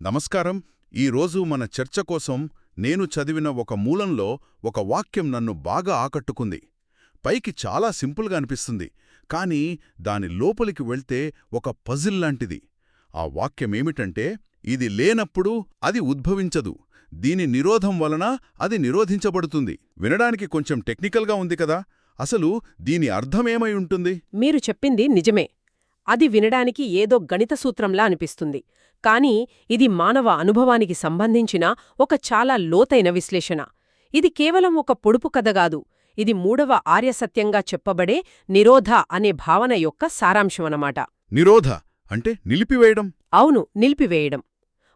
నమస్కారం. ఈరోజు మన చర్చ కోసం నేను చదివిన ఒక మూలంలో ఒక వాక్యం నన్ను బాగా ఆకట్టుకుంది. పైకి చాలా సింపుల్గా అనిపిస్తుంది, కానీ దాని లోపలికి వెళ్తే ఒక పజిల్ లాంటిది. ఆ వాక్యమేమిటంటే, ఇది లేనప్పుడు అది ఉద్భవించదు, దీని నిరోధం వలన అది నిరోధించబడుతుంది. వినడానికి కొంచెం టెక్నికల్గా ఉంది కదా, అసలు దీని అర్థమేమై ఉంటుంది? మీరు చెప్పింది నిజమే. అది వినడానికి ఏదో గణిత సూత్రంలా అనిపిస్తుంది. కానీ ఇది మానవ అనుభవానికి సంబంధించిన ఒక చాలా లోతైన విశ్లేషణ. ఇది కేవలం ఒక పొడుపు కథగాదు, ఇది మూడవ ఆర్యసత్యంగా చెప్పబడే నిరోధ అనే భావన యొక్క సారాంశమన్నమాట. నిరోధ అంటే నిలిపివేయడం? అవును, నిలిపివేయడం.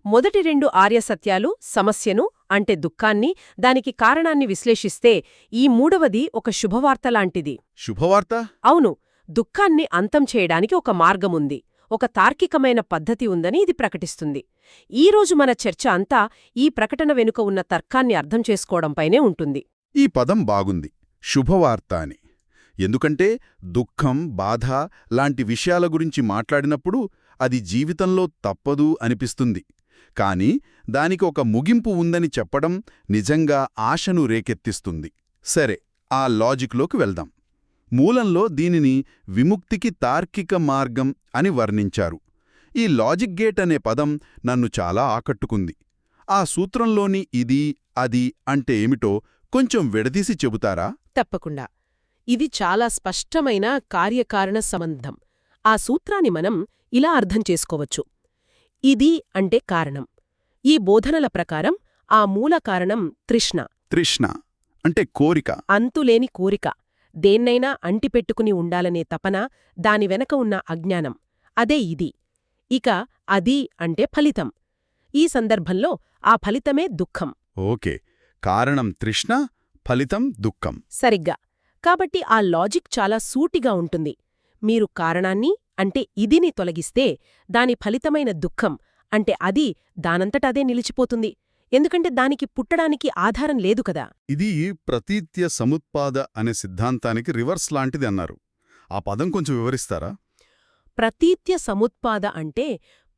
మొదటి రెండు ఆర్యసత్యాలు సమస్యను అంటే దుఃఖాన్ని, దానికి కారణాన్ని విశ్లేషిస్తే, ఈ మూడవది ఒక శుభవార్తలాంటిది. శుభవార్త? అవును, దుఃఖాన్ని అంతం చేయడానికి ఒక మార్గముంది, ఒక తార్కికమైన పద్ధతి ఉందని ఇది ప్రకటిస్తుంది. ఈరోజు మన చర్చ అంతా ఈ ప్రకటన వెనుక ఉన్న తర్కాన్ని అర్థం చేసుకోవడంపైనే ఉంటుంది. ఈ పదం బాగుంది, శుభవార్త అని. ఎందుకంటే దుఃఖం, బాధ లాంటి విషయాల గురించి మాట్లాడినప్పుడు అది జీవితంలో తప్పదు అనిపిస్తుంది. కాని దానికి ఒక ముగింపు ఉందని చెప్పడం నిజంగా ఆశను రేకెత్తిస్తుంది. సరే, ఆ లాజిక్లోకి వెళ్దాం. మూలంలో దీనిని విముక్తికి తార్కిక మార్గం అని వర్ణించారు. ఈ లాజిక్ గేట్ అనే పదం నన్ను చాలా ఆకట్టుకుంది. ఆ సూత్రంలోని ఇది, అది అంటే ఏమిటో కొంచెం విడదీసి చెబుతారా? తప్పకుండా. ఇది చాలా స్పష్టమైన కార్యకారణ సంబంధం. ఆ సూత్రాన్ని మనం ఇలా అర్థం చేసుకోవచ్చు. ఇది అంటే కారణం. ఈ బోధనల ప్రకారం ఆ మూల కారణం తృష్ణ. తృష్ణ అంటే కోరిక. అంతులేని కోరిక, దేన్నైనా అంటిపెట్టుకుని ఉండాలనే తపన, దాని వెనక ఉన్న అజ్ఞానం. అదే ఇది. ఇక అది అంటే ఫలితం. ఈ సందర్భంలో ఆ ఫలితమే దుఃఖం. ఓకే, కారణం తృష్ణ, ఫలితం దుఃఖం. సరిగ్గా. కాబట్టి ఆ లాజిక్ చాలా సూటిగా ఉంటుంది. మీరు కారణాన్ని అంటే ఇదిని తొలగిస్తే, దాని ఫలితమైన దుఃఖం అంటే అది దానంతటదే నిలిచిపోతుంది. ఎందుకంటే దానికి పుట్టడానికి ఆధారం లేదు కదా. ఇది ప్రతీత్య సముత్పాద అనే సిద్ధాంతానికి రివర్స్ లాంటిది అన్నారు. ఆ పదం కొంచెం వివరిస్తారా? ప్రతీత్య సముత్పాద అంటే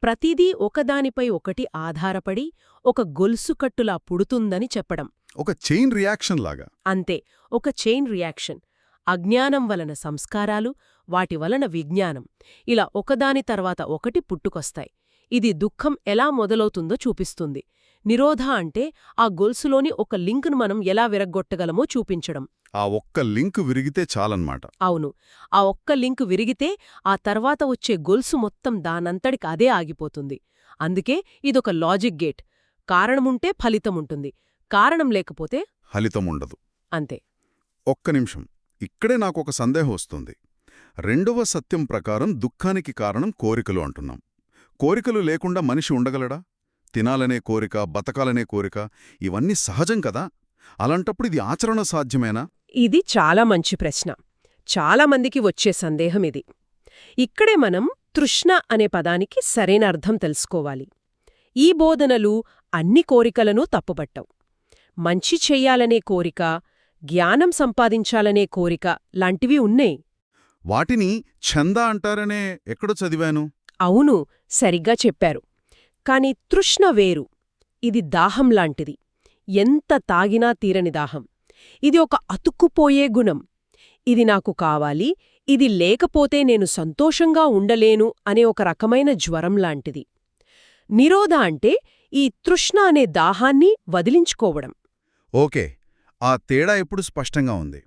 ప్రతిదీ ఒకదానిపై ఒకటి ఆధారపడి ఒక గొలుసుకట్టులా పుడుతుందని చెప్పడం. ఒక చైన్ రియాక్షన్ లాగా. అంతే, ఒక చైన్ రియాక్షన్. అజ్ఞానం వలన సంస్కారాలు, వాటి వలన విజ్ఞానం, ఇలా ఒకదాని తర్వాత ఒకటి పుట్టుకొస్తాయి. ఇది దుఃఖం ఎలా మొదలవుతుందో చూపిస్తుంది. నిరోధ అంటే ఆ గొలుసులోని ఒక లింకును మనం ఎలా విరగ్గొట్టగలమో చూపించడం. ఆ ఒక్క లింక్ విరిగితే చాలన్నమాట. అవును, ఆ ఒక్క లింక్ విరిగితే ఆ తర్వాత వచ్చే గొలుసు మొత్తం దానంతటికి అదే ఆగిపోతుంది. అందుకే ఇదొక లాజిక్ గేట్. కారణముంటే ఫలితముంటుంది, కారణం లేకపోతే ఫలితముండదు. అంతే. ఒక్క నిమిషం, ఇక్కడే నాకొక సందేహం వస్తుంది. రెండవ సత్యం ప్రకారం దుఃఖానికి కారణం కోరికలు అంటున్నాం. కోరికలు లేకుండా మనిషి ఉండగలడా? తినాలనే కోరిక, బతకాలనే కోరిక, ఇవన్నీ సహజం కదా. అలాంటప్పుడు ఇది ఆచరణ సాధ్యమేనా? ఇది చాలా మంచి ప్రశ్న. చాలామందికి వచ్చే సందేహం ఇది. ఇక్కడే మనం తృష్ణ అనే పదానికి సరైన అర్థం తెలుసుకోవాలి. ఈ బోధనలు అన్ని కోరికలను తప్పుపట్టవు. మంచి చెయ్యాలనే కోరిక, జ్ఞానం సంపాదించాలనే కోరిక లాంటివి ఉన్నాయి. వాటిని ఛంద అంటారనే ఎక్కడో చదివాను. అవును, సరిగ్గా చెప్పారు. కాని తృష్ణ వేరు. ఇది దాహం లాంటిది. ఎంత తాగినా తీరని దాహం. ఇది ఒక అతుక్కుపోయే గుణం. ఇది నాకు కావాలి, ఇది లేకపోతే నేను సంతోషంగా ఉండలేను అనే ఒక రకమైన జ్వరం లాంటిది. నిరోధ అంటే ఈ తృష్ణ అనే దాహాన్ని వదిలించుకోవడం. ఓకే, ఆ తేడా ఇప్పుడు స్పష్టంగా ఉంది.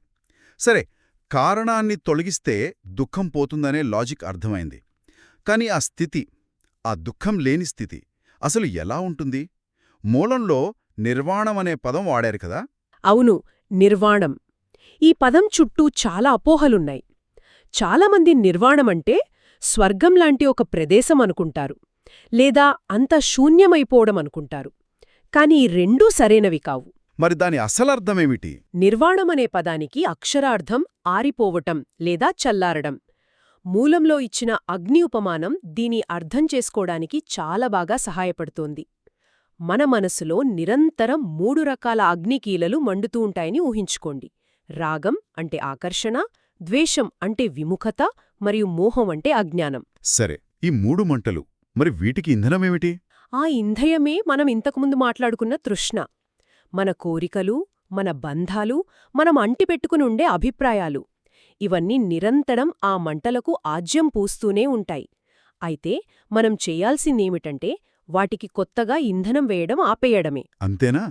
సరే, కారణాన్ని తొలగిస్తే దుఃఖం పోతుందనే లాజిక్ అర్థమైంది. కాని ఆ స్థితి, ఆ దుఃఖం లేని స్థితి అసలు ఎలా ఉంటుంది? మూలంలో నిర్వాణమనే పదం వాడారు కదా. అవును, నిర్వాణం. ఈ పదం చుట్టూ చాలా అపోహలున్నాయి. చాలామంది నిర్వాణమంటే స్వర్గంలాంటి ఒక ప్రదేశం అనుకుంటారు, లేదా అంత శూన్యమైపోవడం అనుకుంటారు. కాని ఈ రెండూ సరైనవి కావు. మరి దాని అసలర్థమేమిటి? నిర్వాణమనే పదానికి అక్షరార్థం ఆరిపోవటం లేదా చల్లారడం. మూలంలో ఇచ్చిన అగ్ని ఉపమానం దీని అర్థం చేసుకోవడానికి చాలా బాగా సహాయపడుతోంది. మన మనసులో నిరంతరం 3 రకాల అగ్నికీలలు మండుతూ ఉంటాయని ఊహించుకోండి. రాగం అంటే ఆకర్షణ, ద్వేషం అంటే విముఖత, మరియు మోహం అంటే అజ్ఞానం. సరే, ఈ 3 మంటలు, మరి వీటికి ఇంధనమేమిటి? ఆ ఇంధయమే మనం ఇంతకుముందు మాట్లాడుకున్న తృష్ణ. మన కోరికలు, మన బంధాలు, మనం అంటిపెట్టుకుని ఉండే అభిప్రాయాలు ఇవన్నీ నిరంతరం ఆ మంటలకు ఆజ్యం పూస్తూనే ఉంటాయి. అయితే మనం చెయ్యాల్సిందేమిటంటే వాటికి కొత్తగా ఇంధనం వేయడం ఆపేయడమే. అంతేనా?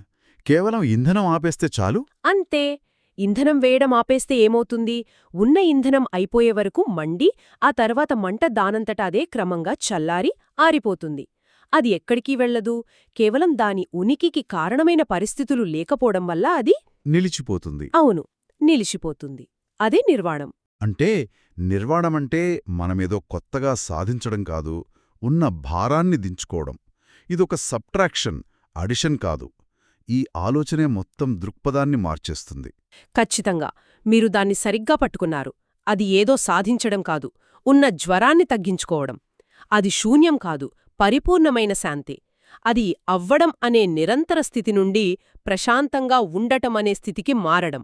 కేవలం ఇంధనం ఆపేస్తే చాలు? అంతే. ఇంధనం వేయడం ఆపేస్తే ఏమవుతుంది? ఉన్న ఇంధనం అయిపోయే వరకు మండి, ఆ తర్వాత మంట దానంతట అదే క్రమంగా చల్లారి ఆరిపోతుంది. అది ఎక్కడికీ వెళ్ళదు. కేవలం దాని ఉనికికి కారణమైన పరిస్థితులు లేకపోవడం వల్ల అది నిలిచిపోతుంది. అవును, నిలిచిపోతుంది. అదే నిర్వాణం. అంటే నిర్వాణమంటే మనమేదో కొత్తగా సాధించడం కాదు, ఉన్న భారాన్ని దించుకోవడం. ఇదొక సబ్ట్రాక్షన్, అడిషన్ కాదు. ఈ ఆలోచనే మొత్తం దృక్పథాన్ని మార్చేస్తుంది. ఖచ్చితంగా. మీరు దాన్ని సరిగ్గా పట్టుకున్నారు. అది ఏదో సాధించడం కాదు, ఉన్న జ్వరాన్ని తగ్గించుకోవడం. అది శూన్యం కాదు, పరిపూర్ణమైన శాంతి. అది అవ్వడం అనే నిరంతర స్థితి నుండి ప్రశాంతంగా ఉండటమనే స్థితికి మారడం.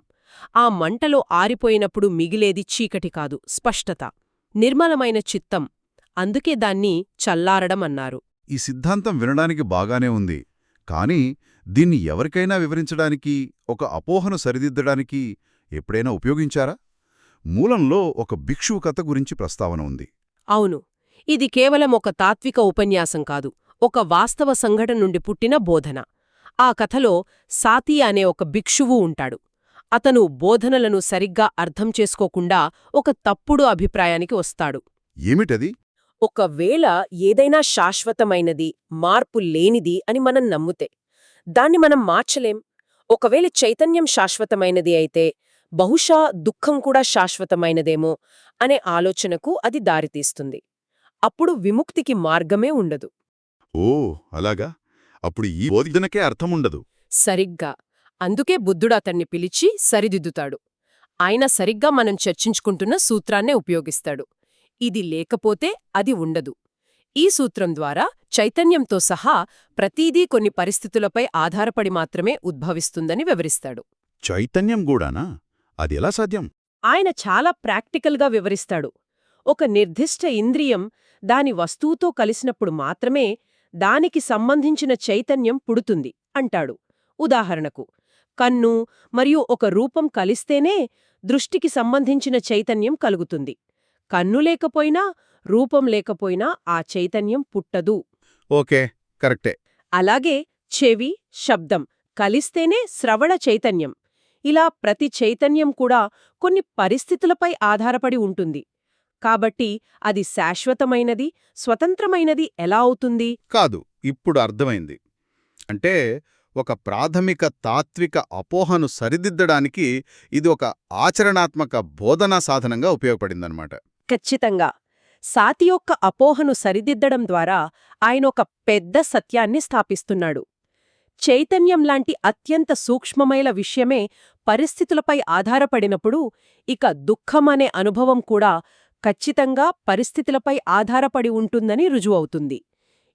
ఆ మంటలో ఆరిపోయినప్పుడు మిగిలేది చీకటి కాదు, స్పష్టత, నిర్మలమైన చిత్తం. అందుకే దాన్ని చల్లారడం అన్నారు. ఈ సిద్ధాంతం వినడానికి బాగానే ఉంది, కానీ దీన్ని ఎవరికైనా వివరించడానికి, ఒక అపోహను సరిదిద్దడానికి ఎప్పుడైనా ఉపయోగించారా? మూలంలో ఒక భిక్షువు కథ గురించి ప్రస్తావన ఉంది. అవును. ఇది కేవలం ఒక తాత్విక ఉపన్యాసం కాదు, ఒక వాస్తవ సంఘటన నుండి పుట్టిన బోధన. ఆ కథలో సాతి అనే ఒక భిక్షువు ఉంటాడు. అతను బోధనలను సరిగ్గా అర్థం చేసుకోకుండా ఒక తప్పుడు అభిప్రాయానికి వస్తాడు. ఏమిటది? ఒకవేళ ఏదైనా శాశ్వతమైనది, మార్పు లేనిది అని మనం నమ్మితే దాన్ని మనం మార్చలేం. ఒకవేళ చైతన్యం శాశ్వతమైనది అయితే బహుశా దుఃఖం కూడా శాశ్వతమైనదేమో అనే ఆలోచనకు అది దారితీస్తుంది. అప్పుడు విముక్తికి మార్గమే ఉండదు. ఓ, అలాగా? అప్పుడు ఈ బోధనకే అర్థముండదు. సరిగ్గా. అందుకే బుద్ధుడు అతన్ని పిలిచి సరిదిద్దుతాడు. ఆయన సరిగ్గా మనం చర్చించుకుంటున్న సూత్రాన్నే ఉపయోగిస్తాడు. ఇది లేకపోతే అది ఉండదు. ఈ సూత్రం ద్వారా చైతన్యంతో సహా ప్రతీదీ కొన్ని పరిస్థితులపై ఆధారపడి మాత్రమే ఉద్భవిస్తుందని వివరిస్తాడు. చైతన్యం గూడానా? అది ఎలా సాధ్యం? ఆయన చాలా ప్రాక్టికల్గా వివరిస్తాడు. ఒక నిర్దిష్ట ఇంద్రియం దాని వస్తువుతో కలిసినప్పుడు మాత్రమే దానికి సంబంధించిన చైతన్యం పుడుతుంది అంటాడు. ఉదాహరణకు, కన్ను మరియు ఒక రూపం కలిస్తేనే దృష్టికి సంబంధించిన చైతన్యం కలుగుతుంది. కన్ను లేకపోయినా, రూపం లేకపోయినా ఆ చైతన్యం పుట్టదు. ఓకే, కరెక్టే. అలాగే చెవి, శబ్దం కలిస్తేనే శ్రవణ చైతన్యం. ఇలా ప్రతి చైతన్యం కూడా కొన్ని పరిస్థితులపై ఆధారపడి ఉంటుంది. కాబట్టి అది శాశ్వతమైనది, స్వతంత్రమైనది ఎలా అవుతుంది? కాదు, ఇప్పుడు అర్థమైంది. అంటే ఒక ప్రాథమిక తాత్విక అపోహను సరిదిద్దడానికి ఇది ఒక ఆచరణాత్మక బోధనా సాధనంగా ఉపయోగపడిందన్నమాట. ఖచ్చితంగా. సాతి యొక్క అపోహను సరిదిద్దడం ద్వారా ఆయన ఒక పెద్ద సత్యాన్ని స్థాపిస్తున్నాడు. చైతన్యంలాంటి అత్యంత సూక్ష్మమైన విషయమే పరిస్థితులపై ఆధారపడినప్పుడు ఇక దుఃఖమనే అనుభవం కూడా ఖచ్చితంగా పరిస్థితులపై ఆధారపడి ఉంటుందని రుజువవుతుంది.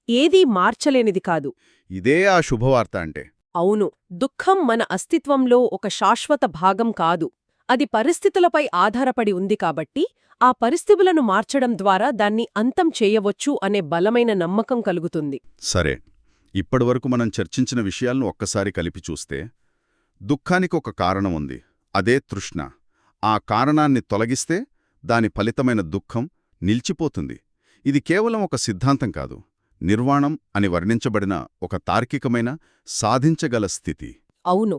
ఏదీ మార్చలేనిది కాదు. ఇదే ఆ శుభవార్త అంటే. అవును. దుఃఖం మన అస్తిత్వంలో ఒక శాశ్వత భాగం కాదు. అది పరిస్థితులపై ఆధారపడి ఉంది కాబట్టి ఆ పరిస్థితులను మార్చడం ద్వారా దాన్ని అంతం చేయవచ్చు అనే బలమైన నమ్మకం కలుగుతుంది. సరే, ఇప్పటివరకు మనం చర్చించిన విషయాలను ఒక్కసారి కలిపి చూస్తే, దుఃఖానికి ఒక కారణం ఉంది, అదే తృష్ణ. ఆ కారణాన్ని తొలగిస్తే దాని ఫలితమైన దుఃఖం నిలిచిపోతుంది. ఇది కేవలం ఒక సిద్ధాంతం కాదు, నిర్వాణం అని వర్ణించబడిన ఒక తార్కికమైన, సాధించగల స్థితి. అవును.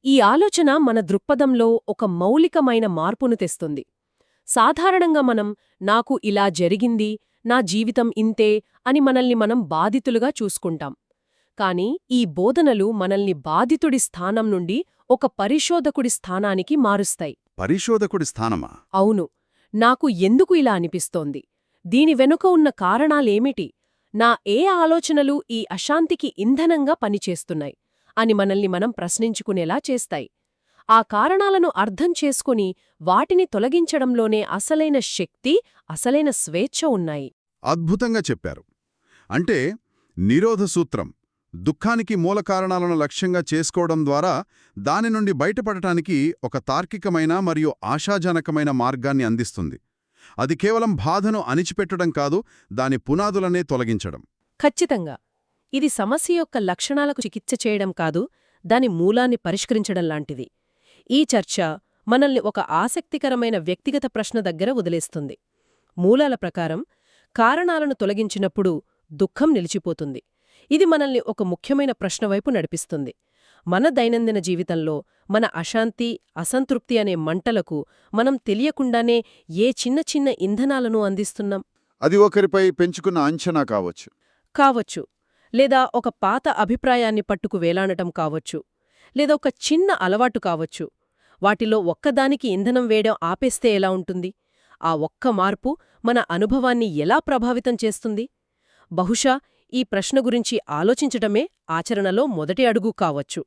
ఈ ఆలోచన మన దృక్పథంలో ఒక మౌలికమైన మార్పును తెస్తుంది. సాధారణంగా మనం నాకు ఇలా జరిగింది, నా జీవితం ఇంతే అని మనల్ని మనం బాధితులుగా చూసుకుంటాం. కాని ఈ బోధనలు మనల్ని బాధితుడి స్థానం నుండి ఒక పరిశోధకుడి స్థానానికి మారుస్తాయి. పరిశోధకుడి స్థానమా? అవును. నాకు ఎందుకు ఇలా అనిపిస్తోంది? దీని వెనుక ఉన్న కారణాలేమిటి? నా ఏ ఆలోచనలు ఈ అశాంతికి ఇంధనంగా పనిచేస్తున్నాయి అని మనల్ని మనం ప్రశ్నించుకునేలా చేస్తాయి. ఆ కారణాలను అర్థం చేసుకుని వాటిని తొలగించడంలోనే అసలైన శక్తి, అసలైన స్వేచ్ఛ ఉన్నాయి. అద్భుతంగా చెప్పారు. అంటే నిరోధ సూత్రం దుఃఖానికి మూల కారణాలను లక్ష్యంగా చేసుకోవడం ద్వారా దాని నుండి బయటపడటానికి ఒక తార్కికమైన మరియు ఆశాజనకమైన మార్గాన్ని అందిస్తుంది. అది కేవలం బాధను అణిచిపెట్టడం కాదు, దాని పునాదులనే తొలగించడం. ఖచ్చితంగా. ఇది సమస్య యొక్క లక్షణాలకు చికిత్స చేయడం కాదు, దాని మూలాన్ని పరిష్కరించడం లాంటిది. ఈ చర్చ మనల్ని ఒక ఆసక్తికరమైన వ్యక్తిగత ప్రశ్న దగ్గర వదిలేస్తుంది. మూలాల ప్రకారం కారణాలను తొలగించినప్పుడు దుఃఖం నిలిచిపోతుంది. ఇది మనల్ని ఒక ముఖ్యమైన ప్రశ్న వైపు నడిపిస్తుంది. మన దైనందిన జీవితంలో మన అశాంతి, అసంతృప్తి అనే మంటలకు మనం తెలియకుండానే ఏ చిన్న చిన్న ఇంధనాలను అందిస్తున్నాం? అది ఒకరిపై పెంచుకున్న అంచనా కావచ్చు. లేదా ఒక పాత అభిప్రాయాన్ని పట్టుకు వేలాడటం కావచ్చు. లేదా ఒక చిన్న అలవాటు కావచ్చు. వాటిలో ఒక్కదానికి ఇంధనం వేయడం ఆపేస్తే ఎలా ఉంటుంది? ఆ ఒక్క మార్పు మన అనుభవాన్ని ఎలా ప్రభావితం చేస్తుంది? బహుశా ఈ ప్రశ్న గురించి ఆలోచించటమే ఆచరణలో మొదటి అడుగు కావచ్చు.